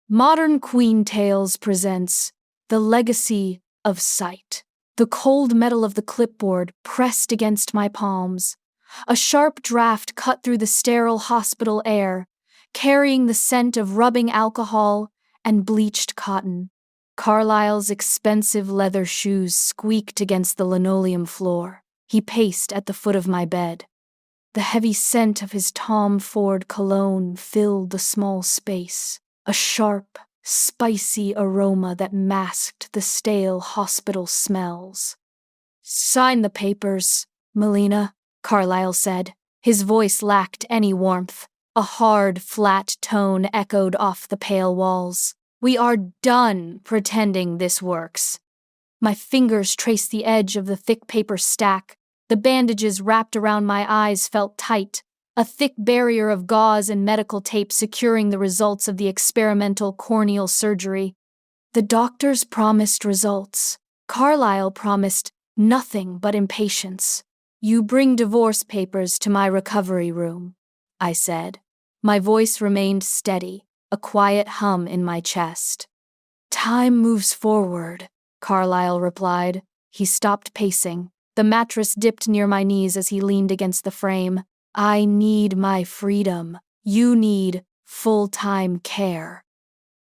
Modern Queen Tales presents The Legacy of Sight. The cold metal of the clipboard pressed against my palms. A sharp draft cut through the sterile hospital air, carrying the scent of rubbing alcohol and bleached cotton. Carlisle's expensive leather shoes squeaked against the linoleum floor. He paced at the foot of my bed. The heavy scent of his Tom Ford cologne filled the small space. A sharp, spicy aroma that masked the stale hospital smells. "Sign the papers, Melina," Carlisle said. His voice lacked any warmth. A hard, flat tone echoed off the pale walls. "We are done pretending this works." My fingers traced the edge of the thick paper stack. The bandages wrapped around my eyes felt tight. A thick barrier of gauze and medical tape securing the results of the experimental corneal surgery. The doctors promised results. Carlisle promised nothing but impatience. "You bring divorce papers to my recovery room," I said. My voice remained steady, a quiet hum in my chest. "Time moves forward," Carlisle replied. He stopped pacing. The mattress dipped near my knees as he leaned against the frame. "I need my freedom. You need full-time care.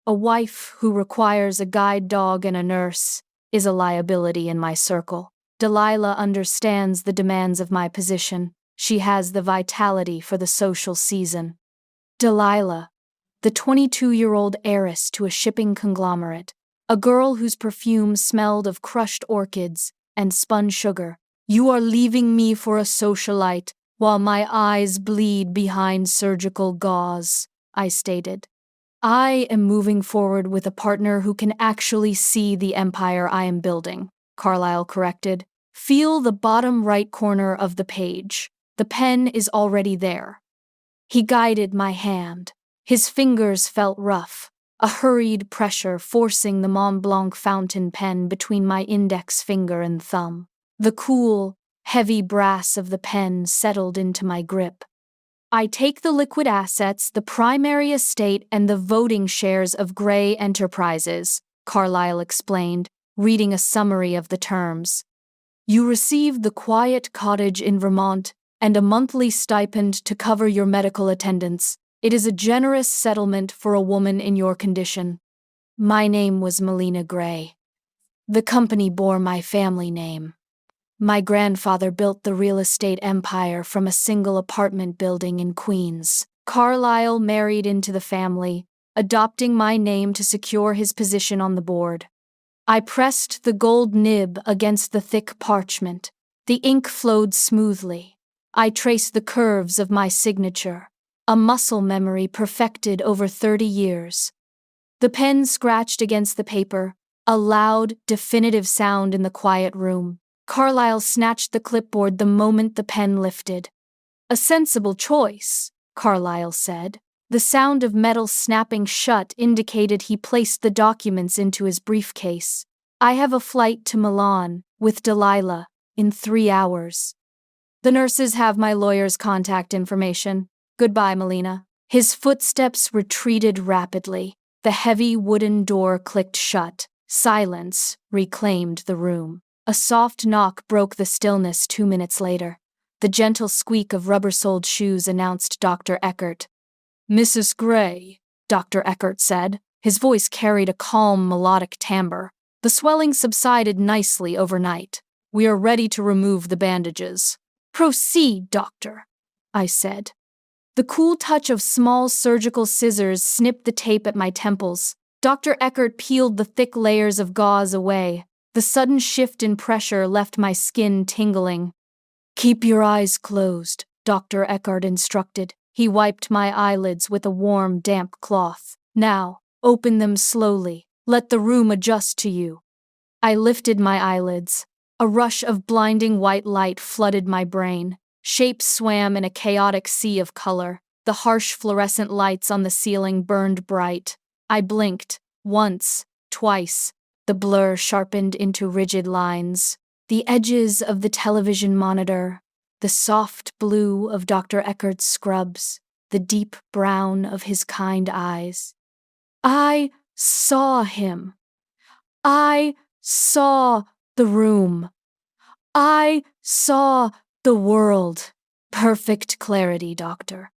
A wife who requires a guide dog and a nurse is a liability in my circle. Delilah understands the demands of my position. She has the vitality for the social season." Delilah, the 22-year-old heiress to a shipping conglomerate, a girl whose perfume smelled of crushed orchids and spun sugar. "You are leaving me for a socialite, while my eyes bleed behind surgical gauze," I stated. "I am moving forward with a partner who can actually see the empire I am building," Carlisle corrected. "Feel the bottom right corner of the page. The pen is already there." He guided my hand. His fingers felt rough, a hurried pressure forcing the Mont Blanc fountain pen between my index finger and thumb. The cool, heavy brass of the pen settled into my grip. "I take the liquid assets, the primary estate, and the voting shares of Grey Enterprises," Carlisle explained, reading a summary of the terms. "You receive the quiet cottage in Vermont and a monthly stipend to cover your medical attendance. It is a generous settlement for a woman in your condition." My name was Melina Grey. The company bore my family name. My grandfather built the real estate empire from a single apartment building in Queens. Carlisle married into the family, adopting my name to secure his position on the board. I pressed the gold nib against the thick parchment. The ink flowed smoothly. I traced the curves of my signature, a muscle memory perfected over 30 years. The pen scratched against the paper, a loud, definitive sound in the quiet room. Carlisle snatched the clipboard the moment the pen lifted. "A sensible choice," Carlisle said. The sound of metal snapping shut indicated he placed the documents into his briefcase. "I have a flight to Milan with Delilah in 3 hours. The nurses have my lawyer's contact information. Goodbye, Melina." His footsteps retreated rapidly. The heavy wooden door clicked shut. Silence reclaimed the room. A soft knock broke the stillness 2 minutes later. The gentle squeak of rubber-soled shoes announced Dr. Eckert. "Mrs. Grey," Dr. Eckert said. His voice carried a calm, melodic timbre. The swelling subsided nicely overnight. "We are ready to remove the bandages." "Proceed, doctor," I said. The cool touch of small surgical scissors snipped the tape at my temples. Dr. Eckert peeled the thick layers of gauze away. The sudden shift in pressure left my skin tingling. "Keep your eyes closed," Dr. Eckert instructed. He wiped my eyelids with a warm, damp cloth. "Now, open them slowly. Let the room adjust to you." I lifted my eyelids. A rush of blinding white light flooded my brain. Shapes swam in a chaotic sea of color. The harsh fluorescent lights on the ceiling burned bright. I blinked, once, twice. The blur sharpened into rigid lines. The edges of the television monitor, the soft blue of Dr. Eckert's scrubs, the deep brown of his kind eyes. I saw him. I saw the room. I saw the world. Perfect clarity, Doctor,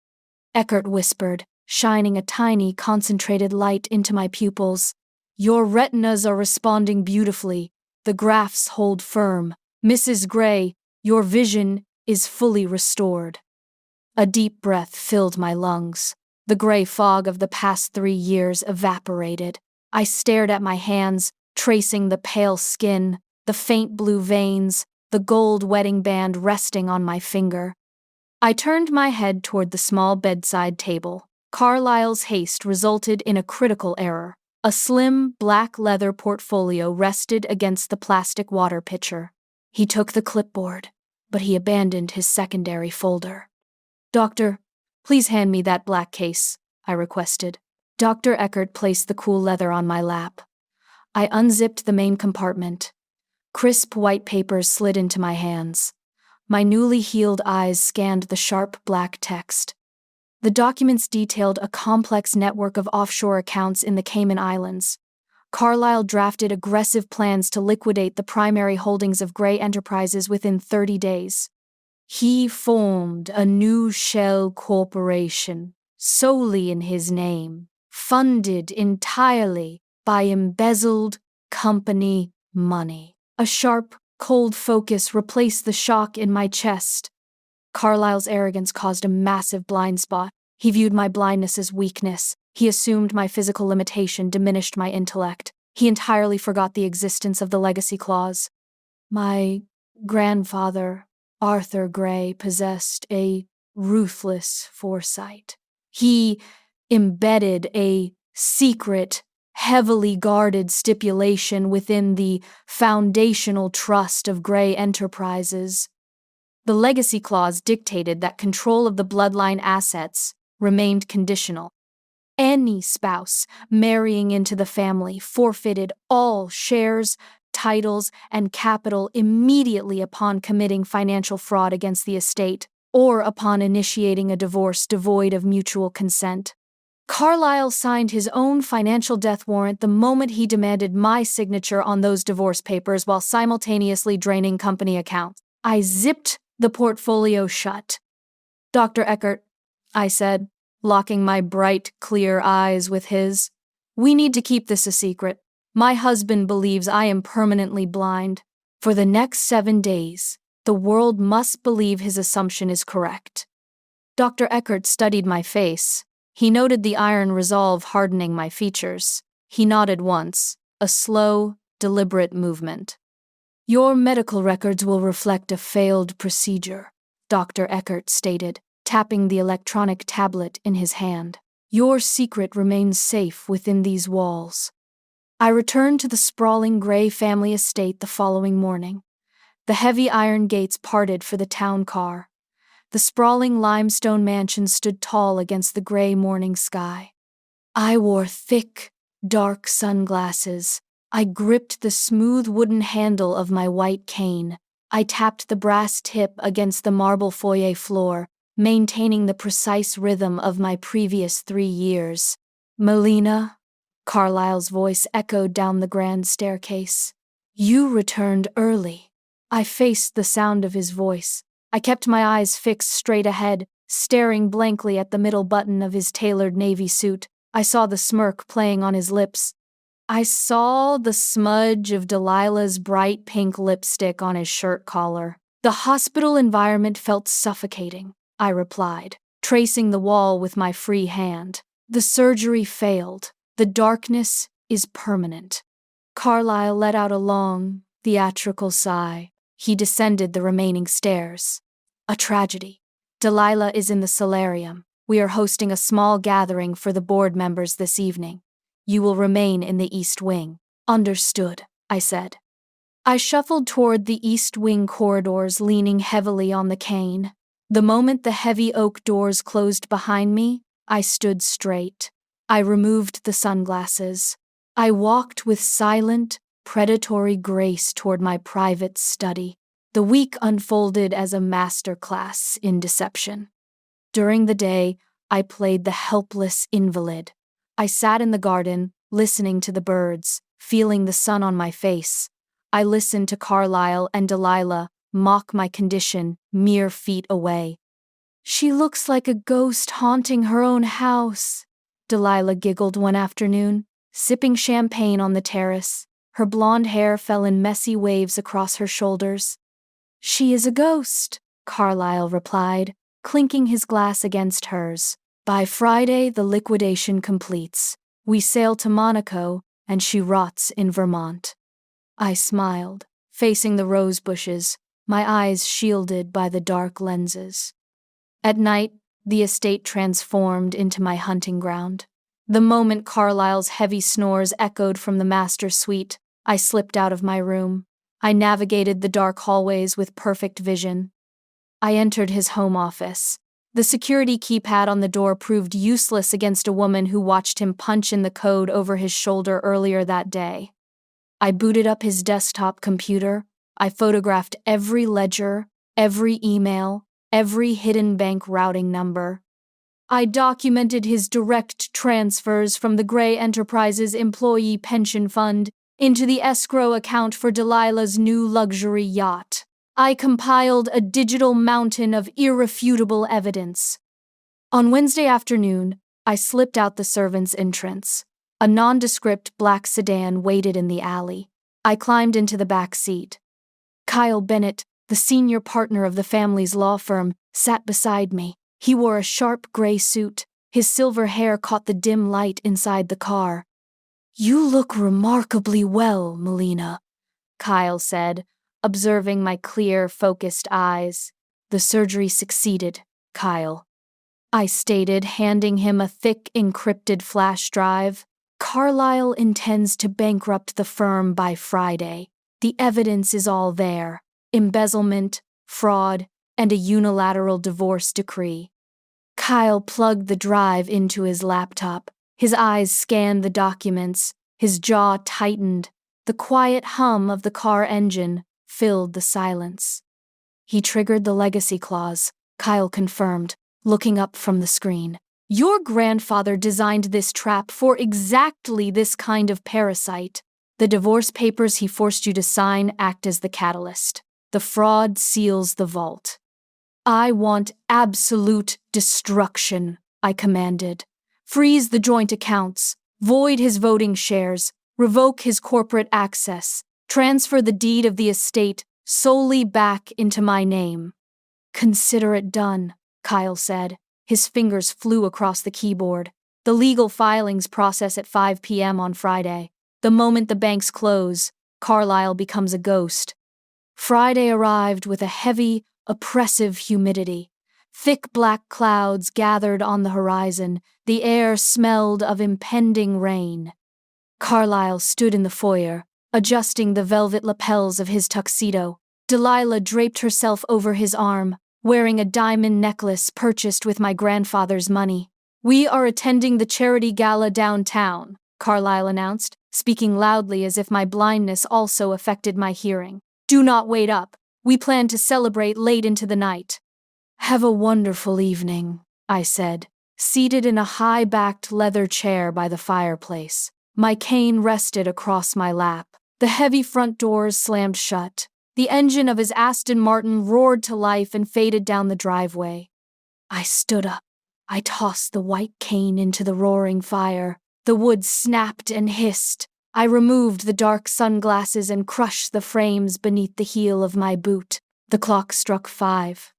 Eckert whispered, shining a tiny, concentrated light into my pupils. Your retinas are responding beautifully. The graphs hold firm. Mrs. Grey, your vision is fully restored. A deep breath filled my lungs. The gray fog of the past 3 years evaporated. I stared at my hands, tracing the pale skin, the faint blue veins, the gold wedding band resting on my finger. I turned my head toward the small bedside table. Carlisle's haste resulted in a critical error. A slim, black leather portfolio rested against the plastic water pitcher. He took the clipboard, but he abandoned his secondary folder. Doctor, please hand me that black case, I requested. Dr. Eckert placed the cool leather on my lap. I unzipped the main compartment. Crisp white papers slid into my hands. My newly healed eyes scanned the sharp black text. The documents detailed a complex network of offshore accounts in the Cayman Islands. Carlisle drafted aggressive plans to liquidate the primary holdings of Grey Enterprises within 30 days. He formed a new shell corporation, solely in his name, funded entirely by embezzled company money. A sharp, cold focus replaced the shock in my chest. Carlisle's arrogance caused a massive blind spot. He viewed my blindness as weakness. He assumed my physical limitation diminished my intellect. He entirely forgot the existence of the legacy clause. My grandfather, Arthur Grey, possessed a ruthless foresight. He embedded a secret, heavily guarded stipulation within the foundational trust of Grey Enterprises. The legacy clause dictated that control of the bloodline assets remained conditional. Any spouse marrying into the family forfeited all shares, titles, and capital immediately upon committing financial fraud against the estate or upon initiating a divorce devoid of mutual consent. Carlisle signed his own financial death warrant the moment he demanded my signature on those divorce papers while simultaneously draining company accounts. I zipped the portfolio shut. Dr. Eckert, I said, locking my bright, clear eyes with his, we need to keep this a secret. My husband believes I am permanently blind. For the next 7 days, the world must believe his assumption is correct. Dr. Eckert studied my face. He noted the iron resolve hardening my features. He nodded once, a slow, deliberate movement. Your medical records will reflect a failed procedure, Dr. Eckert stated, tapping the electronic tablet in his hand. Your secret remains safe within these walls. I returned to the sprawling Grey family estate the following morning. The heavy iron gates parted for the town car. The sprawling limestone mansion stood tall against the gray morning sky. I wore thick, dark sunglasses. I gripped the smooth wooden handle of my white cane. I tapped the brass tip against the marble foyer floor, maintaining the precise rhythm of my previous 3 years. Melina, Carlisle's voice echoed down the grand staircase. You returned early. I faced the sound of his voice. I kept my eyes fixed straight ahead, staring blankly at the middle button of his tailored navy suit. I saw the smirk playing on his lips. I saw the smudge of Delilah's bright pink lipstick on his shirt collar. The hospital environment felt suffocating, I replied, tracing the wall with my free hand. The surgery failed. The darkness is permanent. Carlisle let out a long, theatrical sigh. He descended the remaining stairs. A tragedy. Delilah is in the solarium. We are hosting a small gathering for the board members this evening. You will remain in the East Wing. Understood, I said. I shuffled toward the East Wing corridors, leaning heavily on the cane. The moment the heavy oak doors closed behind me, I stood straight. I removed the sunglasses. I walked with silent, predatory grace toward my private study. The week unfolded as a masterclass in deception. During the day, I played the helpless invalid. I sat in the garden, listening to the birds, feeling the sun on my face. I listened to Carlisle and Delilah mock my condition mere feet away. "She looks like a ghost haunting her own house," Delilah giggled one afternoon, sipping champagne on the terrace. Her blonde hair fell in messy waves across her shoulders. "She is a ghost," Carlisle replied, clinking his glass against hers. "By Friday, the liquidation completes. We sail to Monaco, and she rots in Vermont." I smiled, facing the rose bushes, my eyes shielded by the dark lenses. At night, the estate transformed into my hunting ground. The moment Carlisle's heavy snores echoed from the master suite, I slipped out of my room. I navigated the dark hallways with perfect vision. I entered his home office. The security keypad on the door proved useless against a woman who watched him punch in the code over his shoulder earlier that day. I booted up his desktop computer. I photographed every ledger, every email, every hidden bank routing number. I documented his direct transfers from the Grey Enterprises Employee Pension Fund into the escrow account for Delilah's new luxury yacht. I compiled a digital mountain of irrefutable evidence. On Wednesday afternoon, I slipped out the servants' entrance. A nondescript black sedan waited in the alley. I climbed into the back seat. Kyle Bennett, the senior partner of the family's law firm, sat beside me. He wore a sharp gray suit. His silver hair caught the dim light inside the car. "You look remarkably well, Melina," Kyle said, observing my clear, focused eyes. "The surgery succeeded, Kyle," I stated, handing him a thick, encrypted flash drive. "Carlisle intends to bankrupt the firm by Friday. The evidence is all there: embezzlement, fraud, and a unilateral divorce decree." Kyle plugged the drive into his laptop. His eyes scanned the documents. His jaw tightened. The quiet hum of the car engine filled the silence. "He triggered the legacy clause," Kyle confirmed, looking up from the screen. "Your grandfather designed this trap for exactly this kind of parasite. The divorce papers he forced you to sign act as the catalyst. The fraud seals the vault." "I want absolute destruction," I commanded. "Freeze the joint accounts, void his voting shares, revoke his corporate access, transfer the deed of the estate solely back into my name." "Consider it done," Kyle said. His fingers flew across the keyboard. "The legal filings process at 5 p.m. on Friday. The moment the banks close, Carlisle becomes a ghost." Friday arrived with a heavy, oppressive humidity. Thick black clouds gathered on the horizon. The air smelled of impending rain. Carlisle stood in the foyer, adjusting the velvet lapels of his tuxedo. Delilah draped herself over his arm, wearing a diamond necklace purchased with my grandfather's money. "We are attending the charity gala downtown," Carlisle announced, speaking loudly as if my blindness also affected my hearing. "Do not wait up. We plan to celebrate late into the night." "Have a wonderful evening," I said, seated in a high-backed leather chair by the fireplace. My cane rested across my lap. The heavy front doors slammed shut. The engine of his Aston Martin roared to life and faded down the driveway. I stood up. I tossed the white cane into the roaring fire. The wood snapped and hissed. I removed the dark sunglasses and crushed the frames beneath the heel of my boot. The clock struck 5.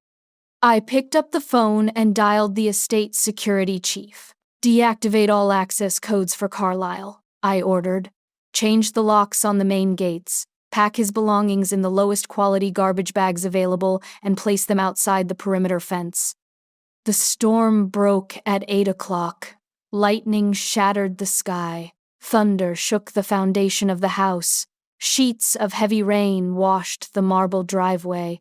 I picked up the phone and dialed the estate security chief. "Deactivate all access codes for Carlisle," I ordered. "Change the locks on the main gates. Pack his belongings in the lowest quality garbage bags available and place them outside the perimeter fence." The storm broke at 8 o'clock. Lightning shattered the sky. Thunder shook the foundation of the house. Sheets of heavy rain washed the marble driveway.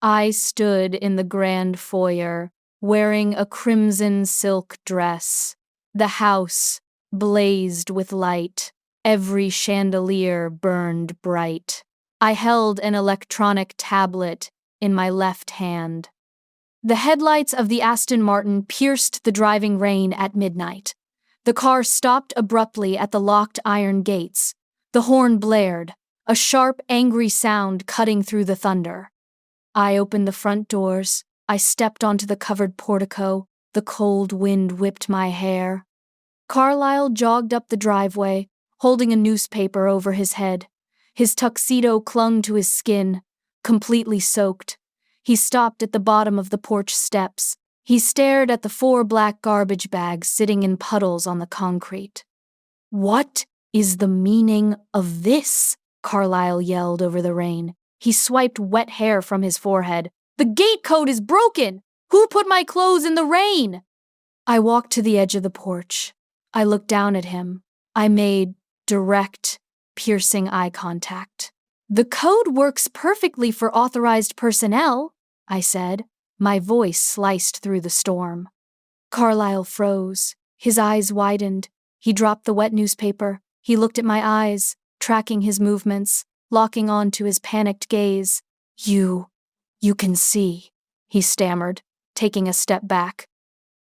I stood in the grand foyer, wearing a crimson silk dress. The house blazed with light. Every chandelier burned bright. I held an electronic tablet in my left hand. The headlights of the Aston Martin pierced the driving rain at midnight. The car stopped abruptly at the locked iron gates. The horn blared, a sharp, angry sound cutting through the thunder. I opened the front doors. I stepped onto the covered portico. The cold wind whipped my hair. Carlisle jogged up the driveway, holding a newspaper over his head. His tuxedo clung to his skin, completely soaked. He stopped at the bottom of the porch steps. He stared at the 4 black garbage bags sitting in puddles on the concrete. "What is the meaning of this?" Carlisle yelled over the rain. He swiped wet hair from his forehead. "The gate code is broken! Who put my clothes in the rain?" I walked to the edge of the porch. I looked down at him. I made direct, piercing eye contact. "The code works perfectly for authorized personnel," I said. My voice sliced through the storm. Carlisle froze. His eyes widened. He dropped the wet newspaper. He looked at my eyes, tracking his movements, locking on to his panicked gaze. You can see," he stammered, taking a step back.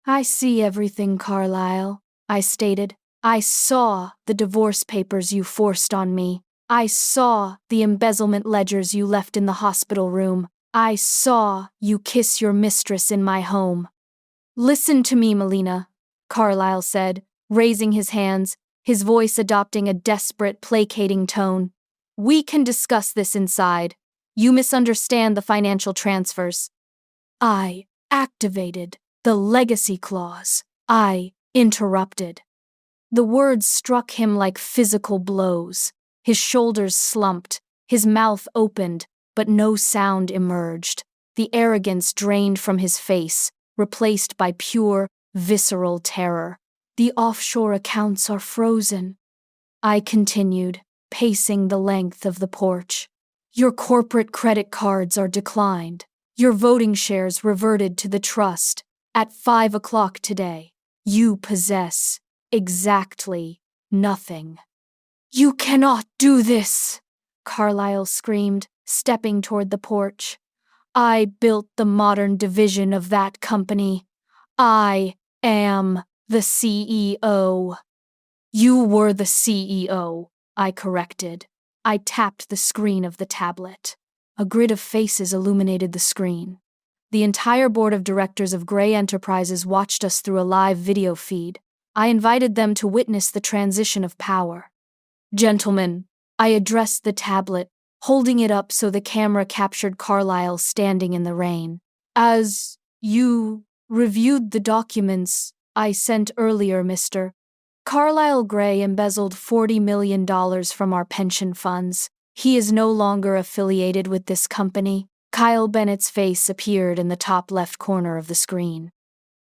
"I see everything, Carlisle," I stated. "I saw the divorce papers you forced on me. I saw the embezzlement ledgers you left in the hospital room. I saw you kiss your mistress in my home." "Listen to me, Melina," Carlisle said, raising his hands, his voice adopting a desperate, placating tone. "We can discuss this inside. You misunderstand the financial transfers. I activated the legacy clause. I interrupted." The words struck him like physical blows. His shoulders slumped, his mouth opened, but no sound emerged. The arrogance drained from his face, replaced by pure, visceral terror. "The offshore accounts are frozen," I continued, pacing the length of the porch. "Your corporate credit cards are declined. Your voting shares reverted to the trust. At 5 o'clock today, you possess exactly nothing." "You cannot do this!" Carlisle screamed, stepping toward the porch. "I built the modern division of that company. I am the CEO." "You were the CEO," I corrected. I tapped the screen of the tablet. A grid of faces illuminated the screen. The entire board of directors of Grey Enterprises watched us through a live video feed. I invited them to witness the transition of power. "Gentlemen," I addressed the tablet, holding it up so the camera captured Carlisle standing in the rain. "As you reviewed the documents I sent earlier, Mr. Carlisle Grey embezzled $40 million from our pension funds. He is no longer affiliated with this company." Kyle Bennett's face appeared in the top left corner of the screen.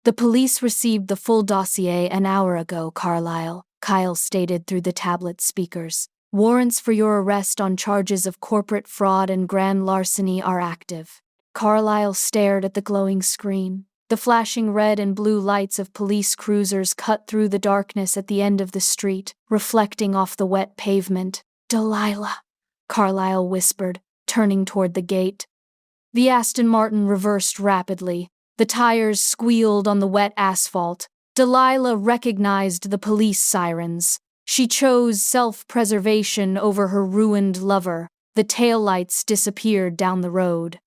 "The police received the full dossier an hour ago, Carlisle," Kyle stated through the tablet speakers. "Warrants for your arrest on charges of corporate fraud and grand larceny are active." Carlisle stared at the glowing screen. The flashing red and blue lights of police cruisers cut through the darkness at the end of the street, reflecting off the wet pavement. "Delilah," Carlisle whispered, turning toward the gate. The Aston Martin reversed rapidly. The tires squealed on the wet asphalt. Delilah recognized the police sirens. She chose self-preservation over her ruined lover. The taillights disappeared down the road.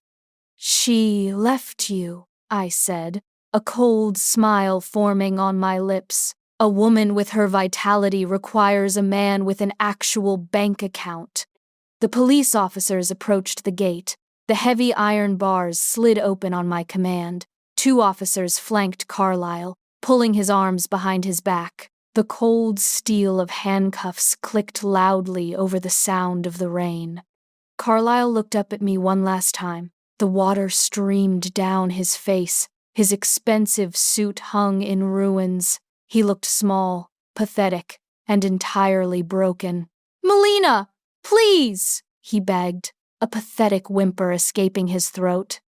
"She left you," I said, a cold smile forming on my lips. "A woman with her vitality requires a man with an actual bank account." The police officers approached the gate. The heavy iron bars slid open on my command. 2 officers flanked Carlisle, pulling his arms behind his back. The cold steel of handcuffs clicked loudly over the sound of the rain. Carlisle looked up at me one last time. The water streamed down his face. His expensive suit hung in ruins. He looked small, pathetic, and entirely broken. "Melina, please," he begged, a pathetic whimper escaping his throat.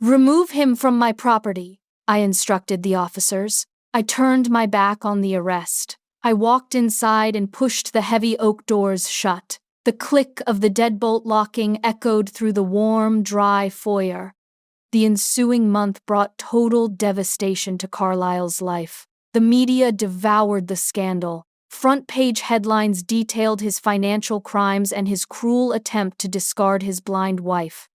"Remove him from my property," I instructed the officers. I turned my back on the arrest. I walked inside and pushed the heavy oak doors shut. The click of the deadbolt locking echoed through the warm, dry foyer. The ensuing month brought total devastation to Carlisle's life. The media devoured the scandal. Front-page headlines detailed his financial crimes and his cruel attempt to discard his blind wife.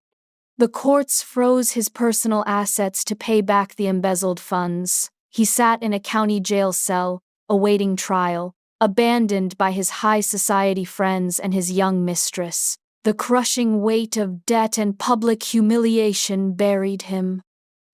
The courts froze his personal assets to pay back the embezzled funds. He sat in a county jail cell, awaiting trial, abandoned by his high society friends and his young mistress. The crushing weight of debt and public humiliation buried him.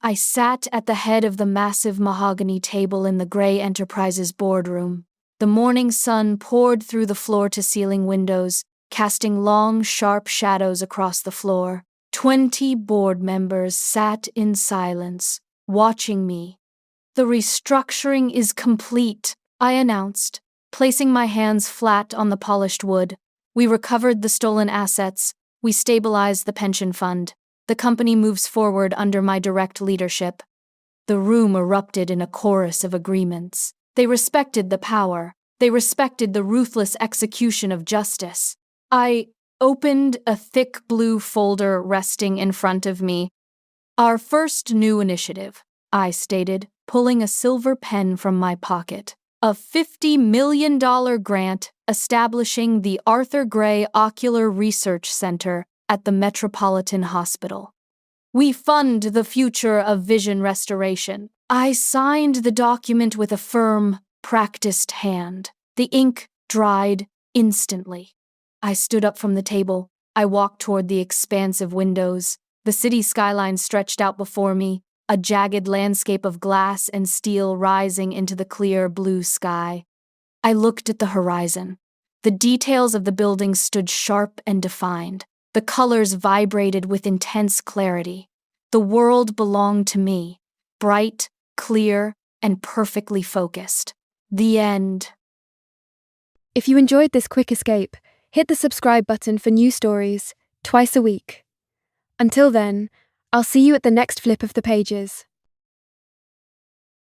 I sat at the head of the massive mahogany table in the Grey Enterprises boardroom. The morning sun poured through the floor-to-ceiling windows, casting long, sharp shadows across the floor. 20 board members sat in silence, watching me. "The restructuring is complete," I announced, placing my hands flat on the polished wood. "We recovered the stolen assets. We stabilized the pension fund. The company moves forward under my direct leadership." The room erupted in a chorus of agreements. They respected the power. They respected the ruthless execution of justice. I opened a thick blue folder resting in front of me. "Our first new initiative," I stated, pulling a silver pen from my pocket. "A $50 million grant establishing the Arthur Gray Ocular Research Center at the Metropolitan Hospital. We fund the future of vision restoration." I signed the document with a firm, practiced hand. The ink dried instantly. I stood up from the table. I walked toward the expansive windows. The city skyline stretched out before me, a jagged landscape of glass and steel rising into the clear blue sky. I looked at the horizon. The details of the buildings stood sharp and defined. The colors vibrated with intense clarity. The world belonged to me, bright, clear, and perfectly focused. The end. If you enjoyed this quick escape, hit the subscribe button for new stories twice a week. Until then, I'll see you at the next flip of the pages.